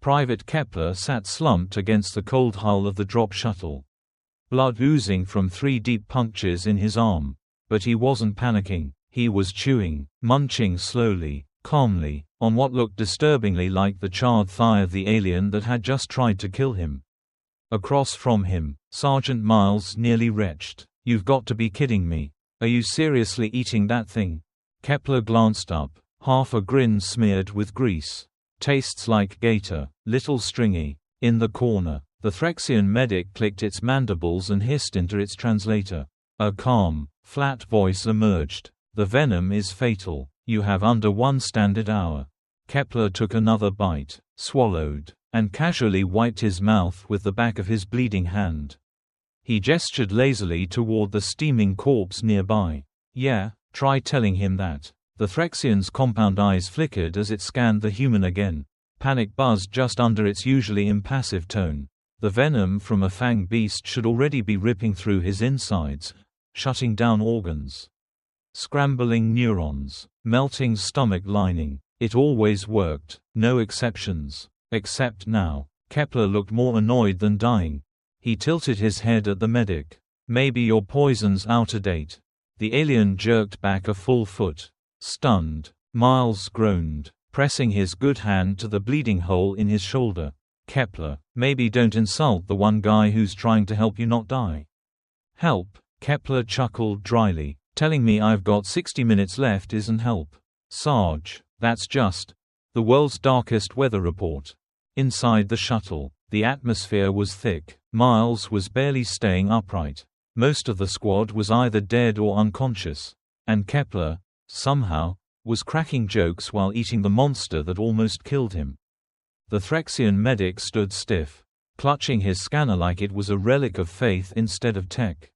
Private Kepler sat slumped against the cold hull of the drop shuttle. Blood oozing from 3 deep punctures in his arm. But he wasn't panicking. He was chewing, munching slowly, calmly, on what looked disturbingly like the charred thigh of the alien that had just tried to kill him. Across from him, Sergeant Miles nearly retched. "You've got to be kidding me. Are you seriously eating that thing?" Kepler glanced up, half a grin smeared with grease. "Tastes like gator, little stringy." In the corner, the Threxian medic clicked its mandibles and hissed into its translator. A calm, flat voice emerged. "The venom is fatal. You have under 1 standard hour." Kepler took another bite, swallowed, and casually wiped his mouth with the back of his bleeding hand. He gestured lazily toward the steaming corpse nearby. "Yeah, try telling him that." The Threxian's compound eyes flickered as it scanned the human again. Panic buzzed just under its usually impassive tone. The venom from a fang beast should already be ripping through his insides, shutting down organs. Scrambling neurons, melting stomach lining. It always worked, no exceptions. Except now. Kepler looked more annoyed than dying. He tilted his head at the medic. "Maybe your poison's out of date." The alien jerked back a full foot. Stunned, Miles groaned, pressing his good hand to the bleeding hole in his shoulder. "Kepler, maybe don't insult the one guy who's trying to help you not die." "Help?" Kepler chuckled dryly. "Telling me I've got 60 minutes left isn't help. Sarge, that's just the world's darkest weather report." Inside the shuttle, the atmosphere was thick. Miles was barely staying upright. Most of the squad was either dead or unconscious. And Kepler, somehow, was cracking jokes while eating the monster that almost killed him. The Threxian medic stood stiff, clutching his scanner like it was a relic of faith instead of tech.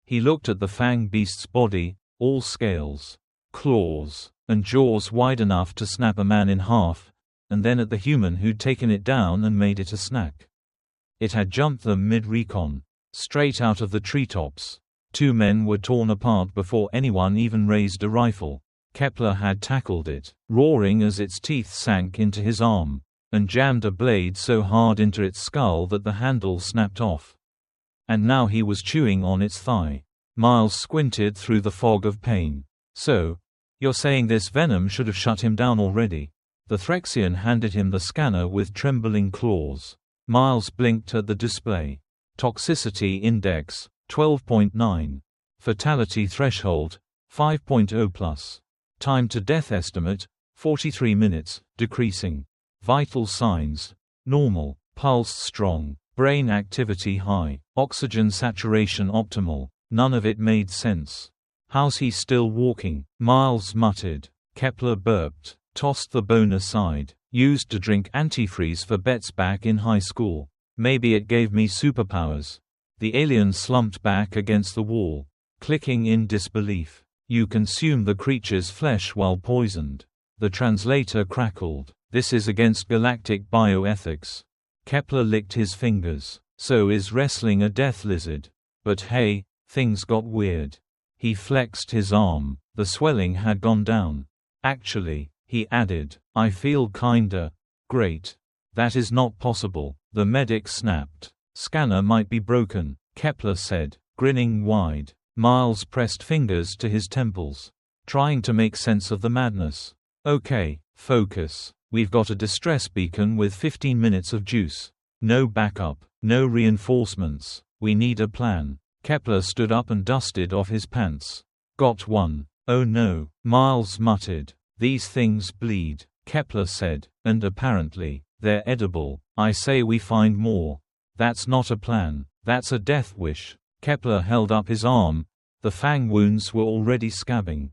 He looked at the fang beast's body, all scales, claws, and jaws wide enough to snap a man in half, and then at the human who'd taken it down and made it a snack. It had jumped them mid-recon, straight out of the treetops. 2 men were torn apart before anyone even raised a rifle. Kepler had tackled it, roaring as its teeth sank into his arm, and jammed a blade so hard into its skull that the handle snapped off. And now he was chewing on its thigh. Miles squinted through the fog of pain. "So, you're saying this venom should have shut him down already?" The Threxian handed him the scanner with trembling claws. Miles blinked at the display. Toxicity index 12.9. Fatality threshold 5.0+. Time to death estimate 43 minutes, decreasing. Vital signs normal, pulse strong, brain activity high, oxygen saturation optimal. None of it made sense. "How's he still walking?" Miles muttered. Kepler burped, tossed the bone aside. "Used to drink antifreeze for bets back in high school. Maybe it gave me superpowers." The alien slumped back against the wall, clicking in disbelief. "You consume the creature's flesh while poisoned." The translator crackled. "This is against galactic bioethics." Kepler licked his fingers. "So is wrestling a death lizard. But hey, things got weird." He flexed his arm. The swelling had gone down. "Actually," he added, "I feel kinda great." "That is not possible," the medic snapped. "Scanner might be broken," Kepler said, grinning wide. Miles pressed fingers to his temples, trying to make sense of the madness. "Okay, focus. We've got a distress beacon with 15 minutes of juice. No backup, no reinforcements. We need a plan." Kepler stood up and dusted off his pants. "Got one." "Oh no," Miles muttered. "These things bleed," Kepler said, "and apparently, they're edible. I say we find more." "That's not a plan. That's a death wish." Kepler held up his arm. The fang wounds were already scabbing.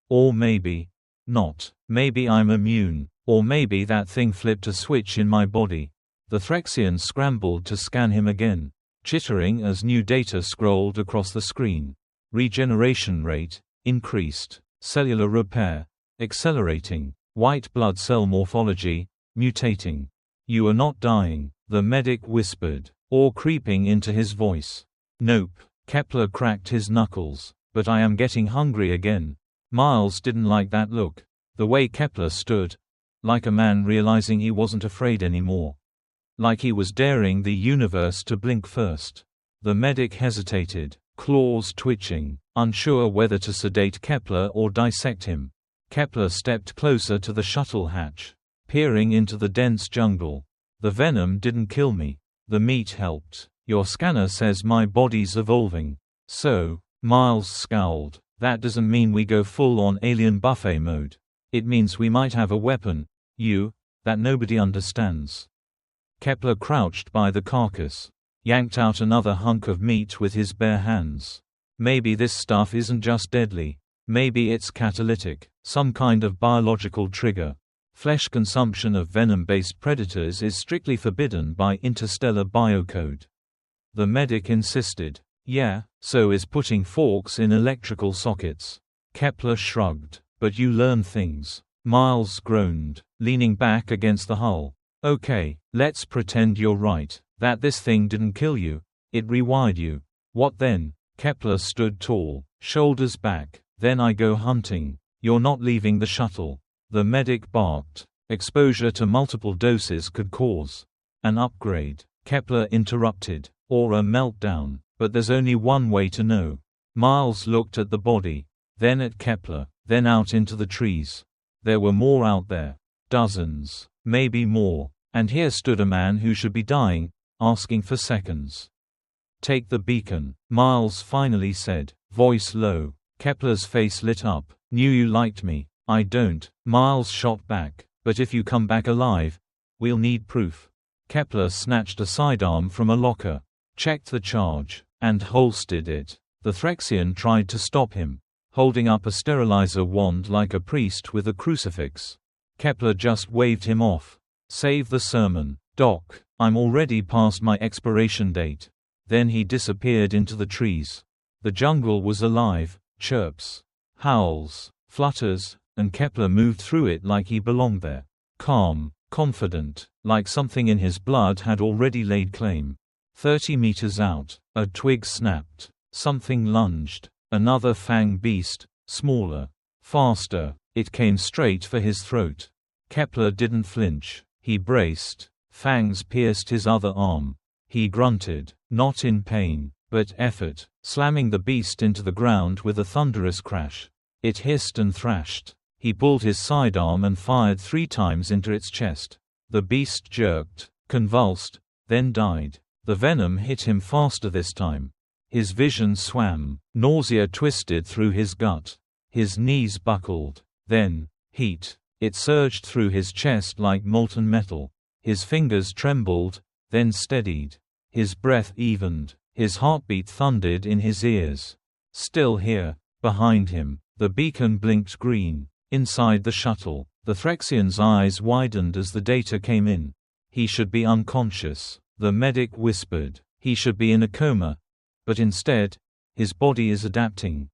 "Or maybe not. Maybe I'm immune. Or maybe that thing flipped a switch in my body." The Threxian scrambled to scan him again, chittering as new data scrolled across the screen. Regeneration rate increased. Cellular repair accelerating. White blood cell morphology mutating. "You are not dying," the medic whispered, awe creeping into his voice. "Nope." Kepler cracked his knuckles. "But I am getting hungry again." Miles didn't like that look. The way Kepler stood, Like a man realizing he wasn't afraid anymore. Like he was daring the universe to blink first. The medic hesitated, claws twitching, unsure whether to sedate Kepler or dissect him. Kepler stepped closer to the shuttle hatch, peering into the dense jungle. The venom didn't kill me. The meat helped. Your scanner says my body's evolving. So, Miles scowled, that doesn't mean we go full-on alien buffet mode. It means we might have a weapon, that nobody understands. Kepler crouched by the carcass, yanked out another hunk of meat with his bare hands. Maybe this stuff isn't just deadly. Maybe it's catalytic, some kind of biological trigger. Flesh consumption of venom-based predators is strictly forbidden by interstellar biocode. The medic insisted. Yeah, so is putting forks in electrical sockets. Kepler shrugged. But you learn things. Miles groaned, leaning back against the hull. Okay, let's pretend you're right, that this thing didn't kill you. It rewired you. What then? Kepler stood tall, shoulders back. Then I go hunting. You're not leaving the shuttle. The medic barked. Exposure to multiple doses could cause an upgrade. Kepler interrupted. Or a meltdown. But there's only one way to know. Miles looked at the body, then at Kepler, then out into the trees. There were more out there. Dozens, maybe more. And here stood a man who should be dying, asking for seconds. Take the beacon, Miles finally said, voice low. Kepler's face lit up. Knew you liked me. I don't, Miles shot back. But if you come back alive, we'll need proof. Kepler snatched a sidearm from a locker, checked the charge, and holstered it. The Threxian tried to stop him, holding up a sterilizer wand like a priest with a crucifix. Kepler just waved him off. Save the sermon, Doc, I'm already past my expiration date. Then he disappeared into the trees. The jungle was alive, chirps, howls, flutters, and Kepler moved through it like he belonged there. Calm, confident, like something in his blood had already laid claim. 30 meters out, a twig snapped. Something lunged. Another fang beast, smaller, faster. It came straight for his throat. Kepler didn't flinch. He braced. Fangs pierced his other arm. He grunted, not in pain, but effort, slamming the beast into the ground with a thunderous crash. It hissed and thrashed. He pulled his sidearm and fired 3 times into its chest. The beast jerked, convulsed, then died. The venom hit him faster this time. His vision swam. Nausea twisted through his gut. His knees buckled. Then, heat. It surged through his chest like molten metal. His fingers trembled, then steadied. His breath evened. His heartbeat thundered in his ears. Still here, behind him, the beacon blinked green. Inside the shuttle, the Threxian's eyes widened as the data came in. He should be unconscious, the medic whispered. He should be in a coma. But instead, his body is adapting.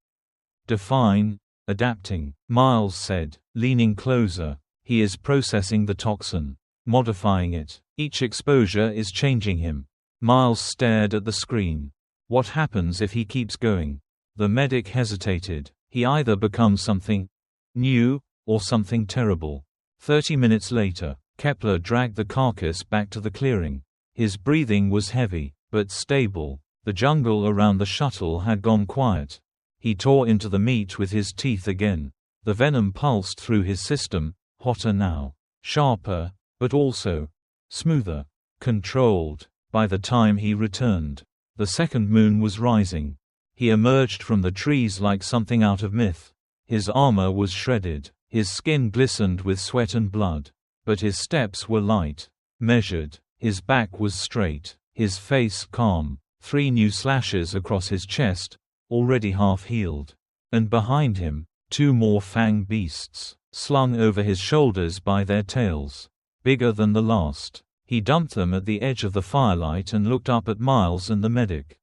Define, adapting, Miles said, leaning closer. He is processing the toxin, modifying it. Each exposure is changing him. Miles stared at the screen. What happens if he keeps going? The medic hesitated. He either becomes something new, or something terrible. 30 minutes later, Kepler dragged the carcass back to the clearing. His breathing was heavy, but stable. The jungle around the shuttle had gone quiet. He tore into the meat with his teeth again. The venom pulsed through his system, hotter now, sharper, but also smoother, controlled. By the time he returned, the second moon was rising. He emerged from the trees like something out of myth. His armor was shredded, his skin glistened with sweat and blood. But his steps were light, measured, his back was straight, his face calm. 3 new slashes across his chest, already half-healed. And behind him, 2 more fang beasts, slung over his shoulders by their tails. Bigger than the last. He dumped them at the edge of the firelight and looked up at Miles and the medic.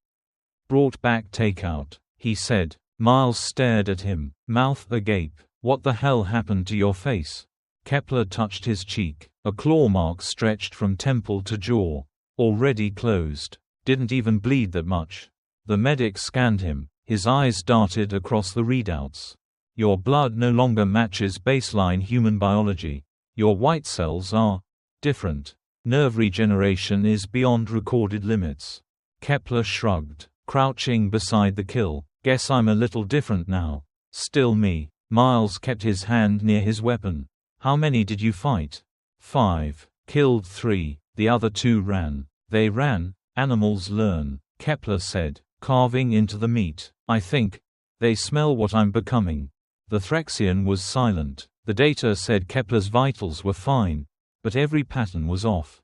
Brought back takeout, he said. Miles stared at him, mouth agape. What the hell happened to your face? Kepler touched his cheek. A claw mark stretched from temple to jaw. Already closed. Didn't even bleed that much. The medic scanned him. His eyes darted across the readouts. Your blood no longer matches baseline human biology. Your white cells are different. Nerve regeneration is beyond recorded limits. Kepler shrugged, crouching beside the kill. Guess I'm a little different now. Still me. Miles kept his hand near his weapon. How many did you fight? 5. Killed 3. The other 2 ran. They ran. Animals learn, Kepler said, carving into the meat. I think they smell what I'm becoming. The Threxian was silent. The data said Kepler's vitals were fine, but every pattern was off.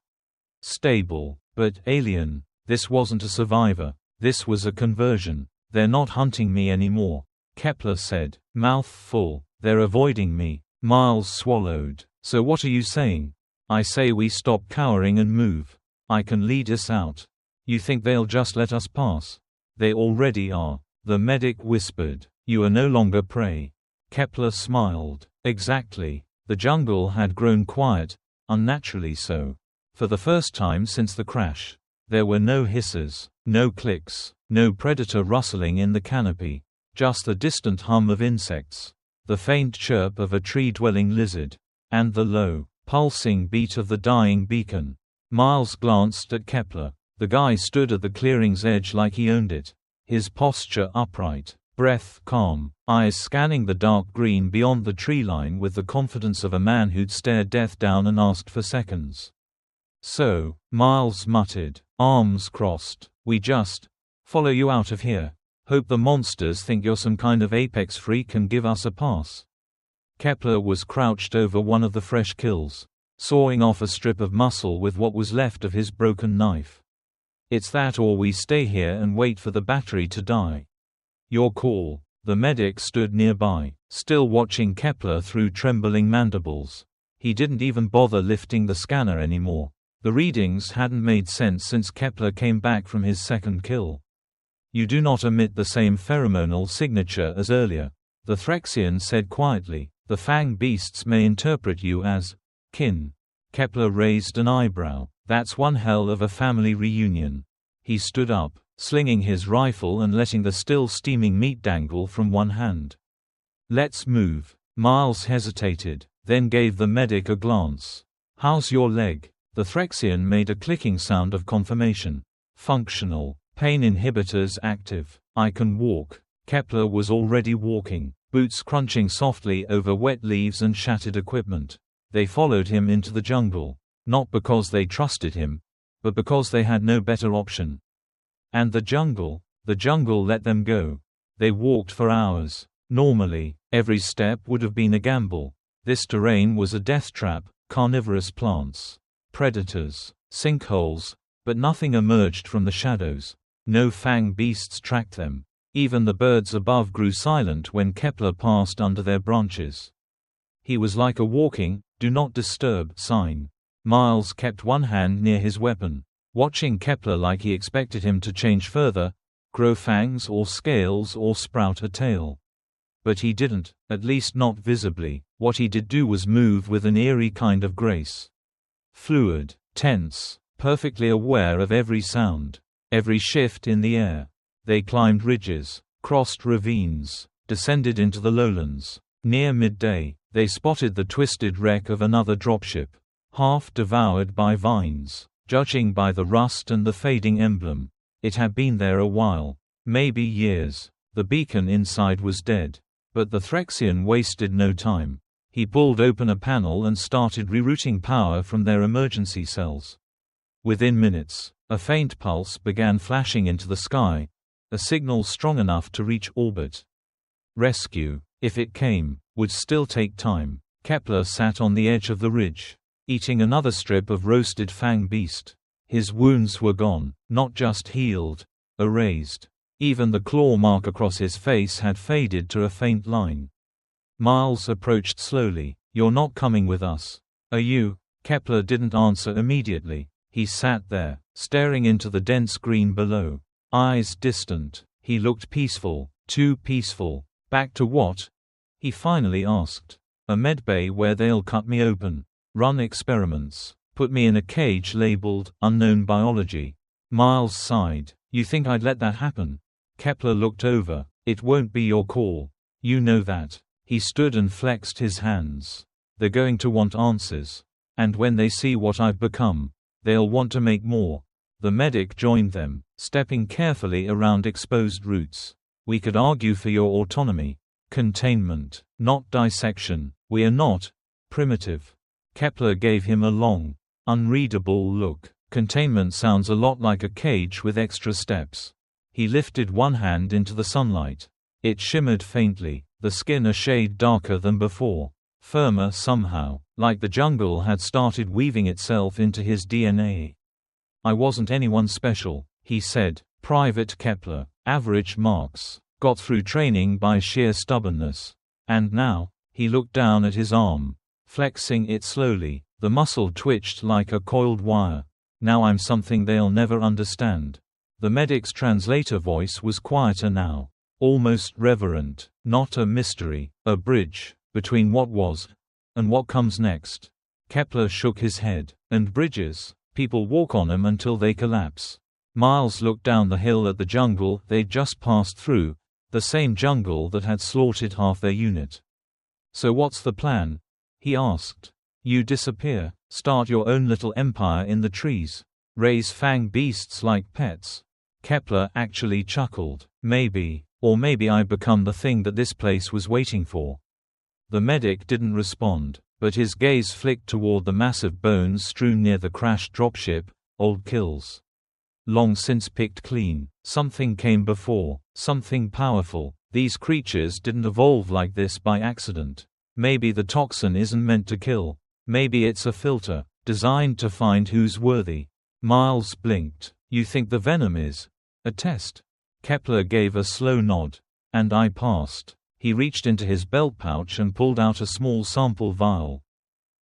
Stable, but alien. This wasn't a survivor. This was a conversion. They're not hunting me anymore, Kepler said, mouth full. They're avoiding me. Miles swallowed. So what are you saying? I say we stop cowering and move. I can lead us out. You think they'll just let us pass? They already are, the medic whispered. You are no longer prey. Kepler smiled. Exactly. The jungle had grown quiet, unnaturally so. For the first time since the crash. There were no hisses, no clicks, no predator rustling in the canopy. Just the distant hum of insects, the faint chirp of a tree-dwelling lizard, and the low, pulsing beat of the dying beacon. Miles glanced at Kepler. The guy stood at the clearing's edge like he owned it. His posture upright, breath calm, eyes scanning the dark green beyond the tree line with the confidence of a man who'd stared death down and asked for seconds. So, Miles muttered, arms crossed, we just follow you out of here. Hope the monsters think you're some kind of apex freak and give us a pass. Kepler was crouched over one of the fresh kills, sawing off a strip of muscle with what was left of his broken knife. It's that or we stay here and wait for the battery to die. Your call. The medic stood nearby, still watching Kepler through trembling mandibles. He didn't even bother lifting the scanner anymore. The readings hadn't made sense since Kepler came back from his second kill. You do not emit the same pheromonal signature as earlier, the Threxian said quietly. The fang beasts may interpret you as kin. Kepler raised an eyebrow. That's one hell of a family reunion. He stood up, slinging his rifle and letting the still steaming meat dangle from one hand. Let's move. Miles hesitated, then gave the medic a glance. How's your leg? The Threxian made a clicking sound of confirmation. Functional. Pain inhibitors active. I can walk. Kepler was already walking, boots crunching softly over wet leaves and shattered equipment. They followed him into the jungle, not because they trusted him, but because they had no better option. And the jungle let them go. They walked for hours. Normally, every step would have been a gamble. This terrain was a death trap, carnivorous plants, predators, sinkholes, but nothing emerged from the shadows. No fang beasts tracked them. Even the birds above grew silent when Kepler passed under their branches. He was like a walking, do not disturb sign. Miles kept one hand near his weapon, watching Kepler like he expected him to change further, grow fangs or scales or sprout a tail. But he didn't, at least not visibly. What he did do was move with an eerie kind of grace. Fluid, tense, perfectly aware of every sound, every shift in the air. They climbed ridges, crossed ravines, descended into the lowlands. Near midday, they spotted the twisted wreck of another dropship, half devoured by vines. Judging by the rust and the fading emblem, it had been there a while, maybe years. The beacon inside was dead. But the Threxian wasted no time. He pulled open a panel and started rerouting power from their emergency cells. Within minutes, a faint pulse began flashing into the sky, a signal strong enough to reach orbit. Rescue, if it came, would still take time. Kepler sat on the edge of the ridge, eating another strip of roasted fang beast. His wounds were gone, not just healed, erased. Even the claw mark across his face had faded to a faint line. Miles approached slowly. You're not coming with us. Are you? Kepler didn't answer immediately. He sat there, staring into the dense green below. Eyes distant. He looked peaceful, too peaceful. Back to what? He finally asked. A medbay where they'll cut me open, run experiments, put me in a cage labeled unknown biology. Miles sighed. You think I'd let that happen? Kepler looked over. It won't be your call. You know that. He stood and flexed his hands. They're going to want answers. And when they see what I've become, they'll want to make more. The medic joined them, stepping carefully around exposed roots. We could argue for your autonomy. Containment, not dissection. We are not primitive. Kepler gave him a long, unreadable look. Containment sounds a lot like a cage with extra steps. He lifted one hand into the sunlight. It shimmered faintly, the skin a shade darker than before. Firmer somehow, like the jungle had started weaving itself into his DNA. I wasn't anyone special, he said. Private Kepler, average marks, got through training by sheer stubbornness. And now, he looked down at his arm, flexing it slowly. The muscle twitched like a coiled wire. Now I'm something they'll never understand. The medic's translator voice was quieter now, almost reverent. Not a mystery, a bridge between what was and what comes next. Kepler shook his head. And bridges, people walk on them until they collapse. Miles looked down the hill at the jungle they'd just passed through, the same jungle that had slaughtered half their unit. So what's the plan? He asked. You disappear, start your own little empire in the trees, raise fang beasts like pets. Kepler actually chuckled. Maybe, or maybe I become the thing that this place was waiting for. The medic didn't respond, but his gaze flicked toward the massive bones strewn near the crashed dropship. Old kills. Long since picked clean. Something came before, something powerful. These creatures didn't evolve like this by accident. Maybe the toxin isn't meant to kill. Maybe it's a filter, designed to find who's worthy. Miles blinked. You think the venom is a test? Kepler gave a slow nod. And I passed. He reached into his belt pouch and pulled out a small sample vial.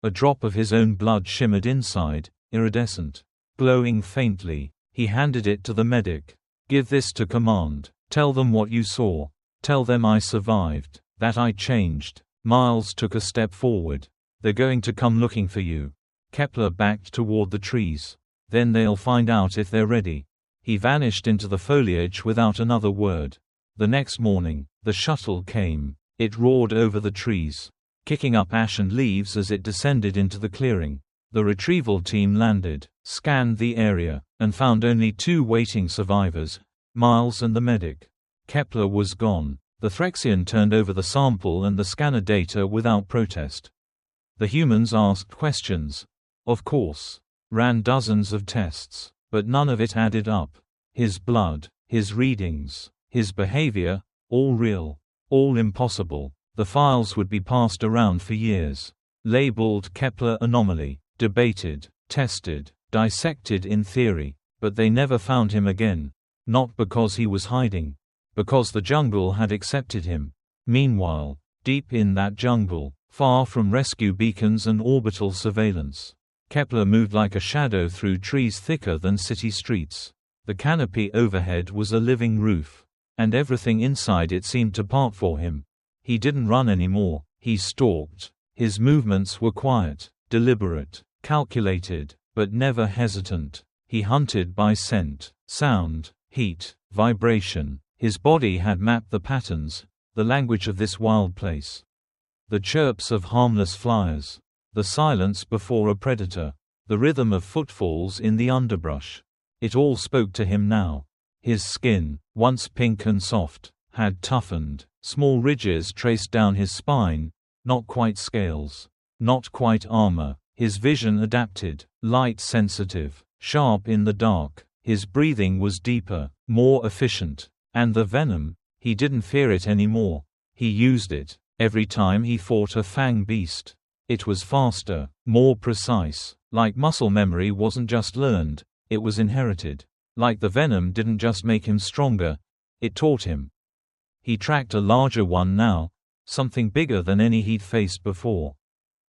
A drop of his own blood shimmered inside, iridescent, glowing faintly. He handed it to the medic. Give this to command. Tell them what you saw. Tell them I survived, that I changed. Miles took a step forward. They're going to come looking for you. Kepler backed toward the trees. Then they'll find out if they're ready. He vanished into the foliage without another word. The next morning, the shuttle came. It roared over the trees, kicking up ash and leaves as it descended into the clearing. The retrieval team landed, scanned the area, and found only 2 waiting survivors, Miles and the medic. Kepler was gone. The Threxian turned over the sample and the scanner data without protest. The humans asked questions. Of course. Ran dozens of tests. But none of it added up. His blood, his readings, his behavior, all real. All impossible. The files would be passed around for years. Labeled Kepler anomaly. Debated, tested, dissected in theory. But they never found him again. Not because he was hiding. Because the jungle had accepted him. Meanwhile, deep in that jungle, far from rescue beacons and orbital surveillance, Kepler moved like a shadow through trees thicker than city streets. The canopy overhead was a living roof, and everything inside it seemed to part for him. He didn't run anymore, he stalked. His movements were quiet, deliberate, calculated, but never hesitant. He hunted by scent, sound, heat, vibration. His body had mapped the patterns, the language of this wild place. The chirps of harmless flyers, the silence before a predator, the rhythm of footfalls in the underbrush. It all spoke to him now. His skin, once pink and soft, had toughened, small ridges traced down his spine, not quite scales, not quite armor. His vision adapted, light sensitive, sharp in the dark. His breathing was deeper, more efficient. And the venom, he didn't fear it anymore. He used it. Every time he fought a fang beast, it was faster, more precise. Like muscle memory wasn't just learned, it was inherited. Like the venom didn't just make him stronger, it taught him. He tracked a larger one now, something bigger than any he'd faced before.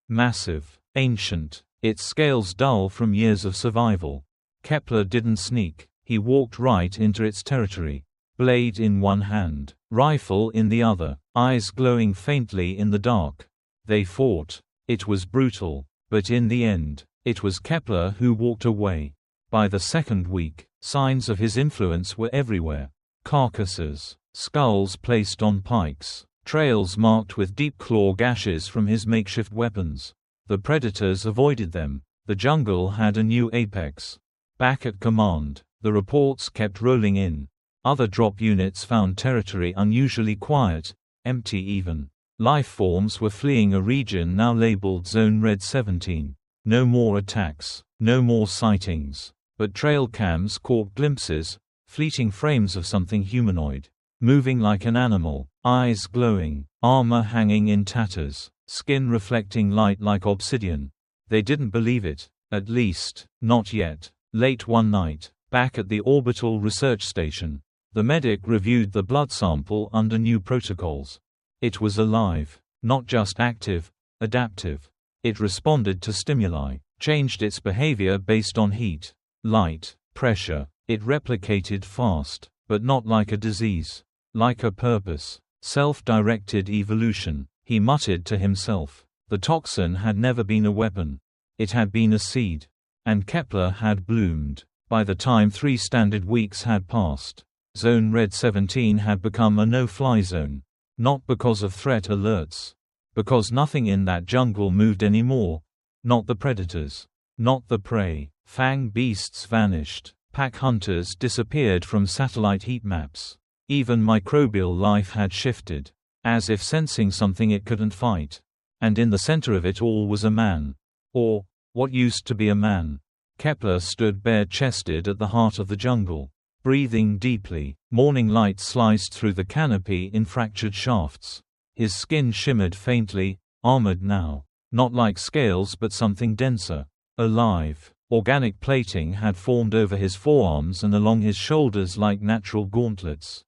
Massive, ancient, its scales dull from years of survival. Kepler didn't sneak, he walked right into its territory. Blade in one hand, rifle in the other, eyes glowing faintly in the dark. They fought. It was brutal, but in the end, it was Kepler who walked away. By the second week, signs of his influence were everywhere. Carcasses, skulls placed on pikes, trails marked with deep claw gashes from his makeshift weapons. The predators avoided them. The jungle had a new apex. Back at command, the reports kept rolling in. Other drop units found territory unusually quiet, empty even. Life forms were fleeing a region now labeled Zone Red 17. No more attacks, no more sightings. But trail cams caught glimpses, fleeting frames of something humanoid. Moving like an animal, eyes glowing, armor hanging in tatters, skin reflecting light like obsidian. They didn't believe it. At least, not yet. Late one night, back at the orbital research station, the medic reviewed the blood sample under new protocols. It was alive, not just active, adaptive. It responded to stimuli, changed its behavior based on heat, light, pressure. It replicated fast, but not like a disease. Like a purpose. Self-directed evolution, he muttered to himself. The toxin had never been a weapon. It had been a seed. And Kepler had bloomed. By the time 3 standard weeks had passed, Zone Red 17 had become a no-fly zone. Not because of threat alerts. Because nothing in that jungle moved anymore. Not the predators. Not the prey. Fang beasts vanished. Pack hunters disappeared from satellite heat maps. Even microbial life had shifted. As if sensing something it couldn't fight. And in the center of it all was a man. Or, what used to be a man. Kepler stood bare-chested at the heart of the jungle. Breathing deeply, morning light sliced through the canopy in fractured shafts. His skin shimmered faintly, armored now. Not like scales but something denser. Alive. Organic plating had formed over his forearms and along his shoulders like natural gauntlets.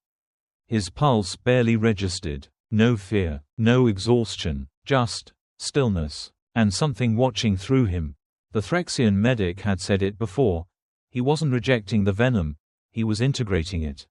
His pulse barely registered. No fear, no exhaustion, just stillness. And something watching through him. The Threxian medic had said it before. He wasn't rejecting the venom. He was integrating it.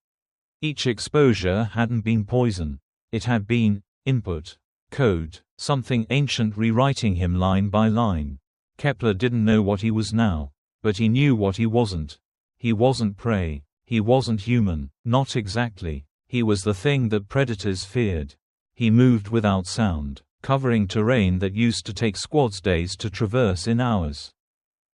Each exposure hadn't been poison. It had been input, code, something ancient rewriting him line by line. Kepler didn't know what he was now. But he knew what he wasn't. He wasn't prey. He wasn't human. Not exactly. He was the thing that predators feared. He moved without sound, covering terrain that used to take squads days to traverse in hours.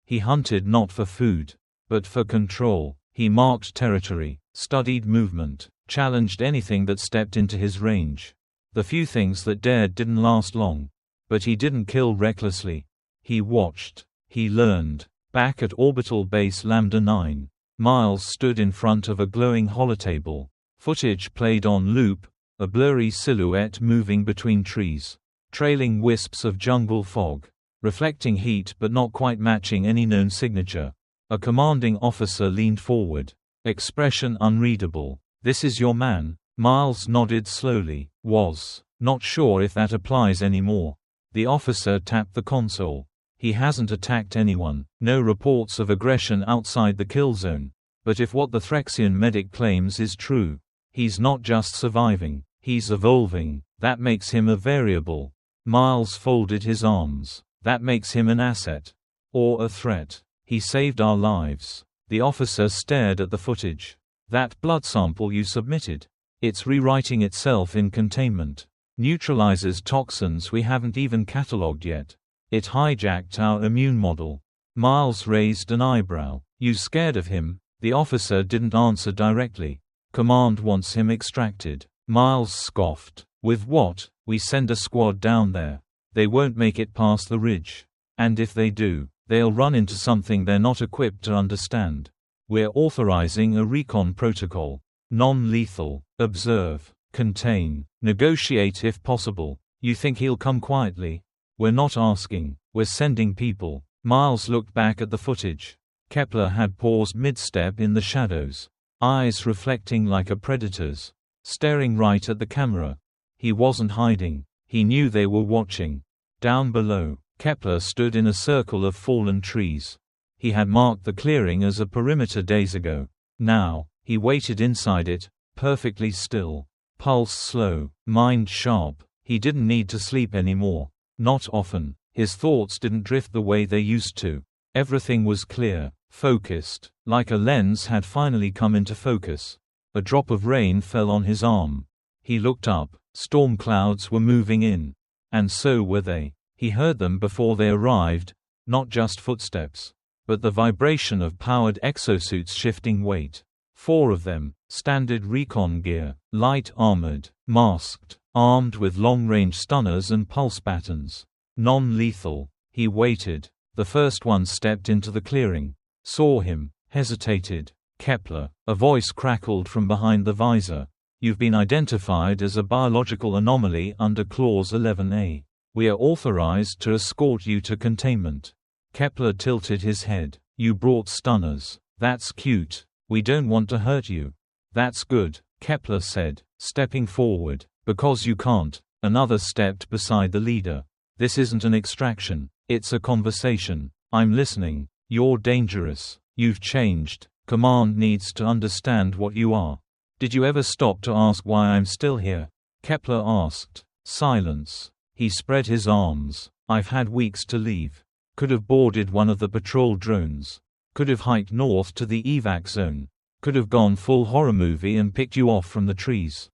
He hunted not for food, but for control. He marked territory, studied movement, challenged anything that stepped into his range. The few things that dared didn't last long. But he didn't kill recklessly. He watched. He learned. Back at Orbital Base Lambda 9, Miles stood in front of a glowing holotable. Footage played on loop, a blurry silhouette moving between trees. Trailing wisps of jungle fog. Reflecting heat but not quite matching any known signature. A commanding officer leaned forward. Expression unreadable. "This is your man?" Miles nodded slowly. Was not sure if that applies anymore. The officer tapped the console. He hasn't attacked anyone. No reports of aggression outside the kill zone. But if what the Threxian medic claims is true, he's not just surviving, he's evolving. That makes him a variable. Miles folded his arms. That makes him an asset. Or a threat. He saved our lives. The officer stared at the footage. That blood sample you submitted. It's rewriting itself in containment. Neutralizes toxins we haven't even catalogued yet. It hijacked our immune model. Miles raised an eyebrow. You scared of him? The officer didn't answer directly. Command wants him extracted. Miles scoffed. With what? We send a squad down there. They won't make it past the ridge. And if they do, they'll run into something they're not equipped to understand. We're authorizing a recon protocol. Non-lethal. Observe. Contain. Negotiate if possible. You think he'll come quietly? We're not asking. We're sending people. Miles looked back at the footage. Kepler had paused mid-step in the shadows. Eyes reflecting like a predator's. Staring right at the camera. He wasn't hiding. He knew they were watching. Down below, Kepler stood in a circle of fallen trees. He had marked the clearing as a perimeter days ago. Now, he waited inside it, perfectly still. Pulse slow, mind sharp. He didn't need to sleep anymore. Not often. His thoughts didn't drift the way they used to. Everything was clear, focused, like a lens had finally come into focus. A drop of rain fell on his arm. He looked up. Storm clouds were moving in. And so were they. He heard them before they arrived, not just footsteps, but the vibration of powered exosuits shifting weight. 4 of them, standard recon gear, light armored, masked, armed with long-range stunners and pulse battens. Non-lethal. He waited. The first one stepped into the clearing, saw him, hesitated. Kepler. A voice crackled from behind the visor. You've been identified as a biological anomaly under Clause 11A. We are authorized to escort you to containment. Kepler tilted his head. You brought stunners. That's cute. We don't want to hurt you. That's good, Kepler said, stepping forward. Because you can't. Another stepped beside the leader. This isn't an extraction. It's a conversation. I'm listening. You're dangerous. You've changed. Command needs to understand what you are. Did you ever stop to ask why I'm still here? Kepler asked. Silence. He spread his arms. I've had weeks to leave. Could have boarded one of the patrol drones. Could have hiked north to the evac zone. Could have gone full horror movie and picked you off from the trees.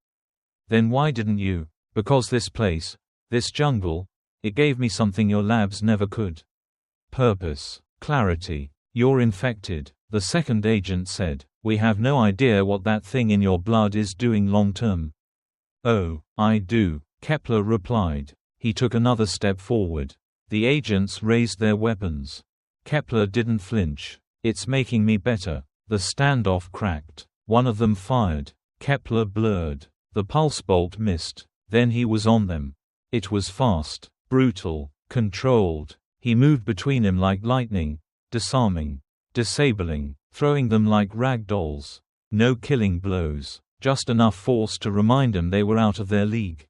Then why didn't you? Because this place, this jungle, it gave me something your labs never could. Purpose. Clarity. You're infected, the second agent said. We have no idea what that thing in your blood is doing long term. Oh, I do, Kepler replied. He took another step forward. The agents raised their weapons. Kepler didn't flinch. It's making me better. The standoff cracked. One of them fired. Kepler blurred. The pulse bolt missed. Then he was on them. It was fast, brutal, controlled. He moved between them like lightning, disarming, disabling, throwing them like rag dolls. No killing blows, just enough force to remind them they were out of their league.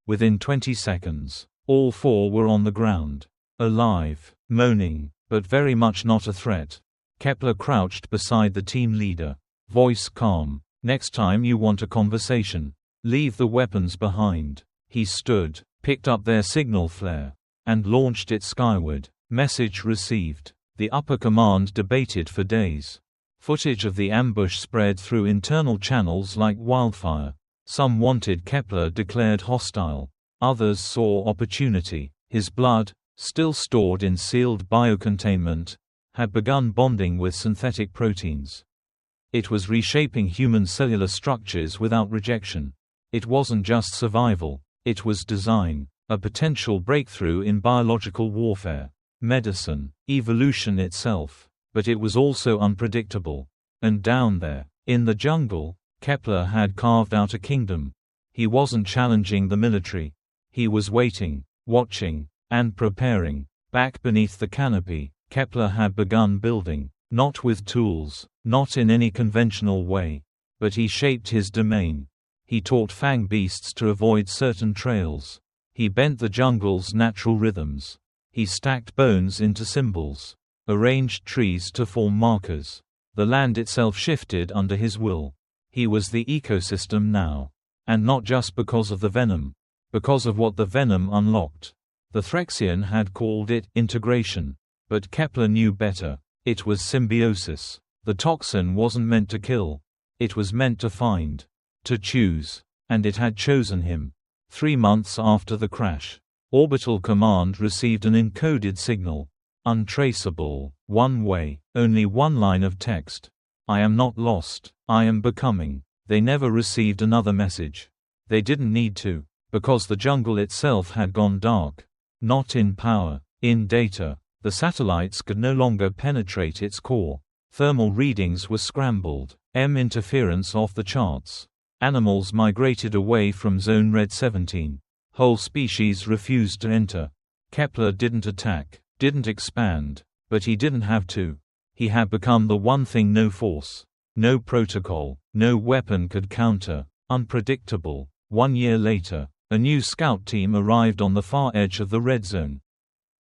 Within 20 seconds, all 4 were on the ground. Alive, moaning, but very much not a threat. Kepler crouched beside the team leader. Voice calm. Next time you want a conversation, leave the weapons behind. He stood, picked up their signal flare, and launched it skyward. Message received. The upper command debated for days. Footage of the ambush spread through internal channels like wildfire. Some wanted Kepler declared hostile. Others saw opportunity. His blood, still stored in sealed biocontainment, had begun bonding with synthetic proteins. It was reshaping human cellular structures without rejection. It wasn't just survival, it was design, a potential breakthrough in biological warfare, medicine, evolution itself. But it was also unpredictable. And down there, in the jungle, Kepler had carved out a kingdom. He wasn't challenging the military. He was waiting, watching, and preparing. Back beneath the canopy, Kepler had begun building, not with tools, not in any conventional way. But he shaped his domain. He taught fang beasts to avoid certain trails. He bent the jungle's natural rhythms. He stacked bones into symbols, arranged trees to form markers. The land itself shifted under his will. He was the ecosystem now. And not just because of the venom. Because of what the venom unlocked. The Threxian had called it integration. But Kepler knew better. It was symbiosis. The toxin wasn't meant to kill. It was meant to find. To choose. And it had chosen him. 3 months after the crash, Orbital Command received an encoded signal. Untraceable, one way, only one line of text. I am not lost, I am becoming. They never received another message. They didn't need to, because the jungle itself had gone dark. Not in power, in data. The satellites could no longer penetrate its core. Thermal readings were scrambled, interference off the charts. Animals migrated away from Zone Red 17. Whole species refused to enter. Kepler didn't attack, didn't expand, but he didn't have to. He had become the one thing no force, no protocol, no weapon could counter. Unpredictable. 1 year later, a new scout team arrived on the far edge of the red zone.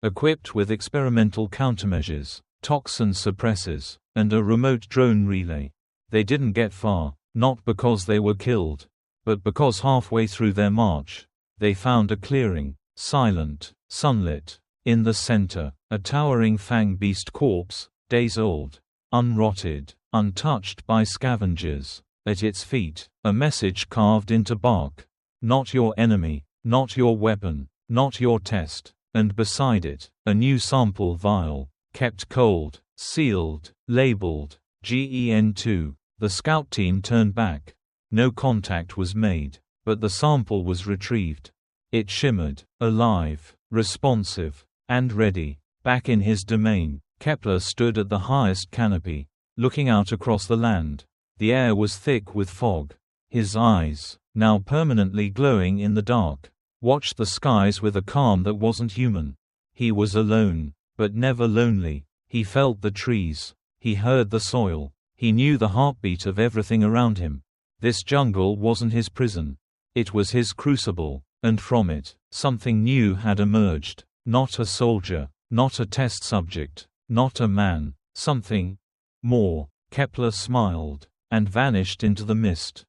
Equipped with experimental countermeasures, toxin suppressors, and a remote drone relay. They didn't get far, not because they were killed, but because halfway through their march, they found a clearing, silent, sunlit. In the center, a towering fang beast corpse, days old, unrotted, untouched by scavengers. At its feet, a message carved into bark. Not your enemy, not your weapon, not your test. and beside it, a new sample vial, kept cold, sealed, labeled GEN2. The scout team turned back. No contact was made, but the sample was retrieved. It shimmered, alive, responsive, and ready. Back in his domain, Kepler stood at the highest canopy, looking out across the land. The air was thick with fog. His eyes, now permanently glowing in the dark, watched the skies with a calm that wasn't human. He was alone, but never lonely. He felt the trees. He heard the soil. He knew the heartbeat of everything around him. This jungle wasn't his prison. It was his crucible, and from it, something new had emerged. Not a soldier, not a test subject, not a man, something more. Kepler smiled, and vanished into the mist.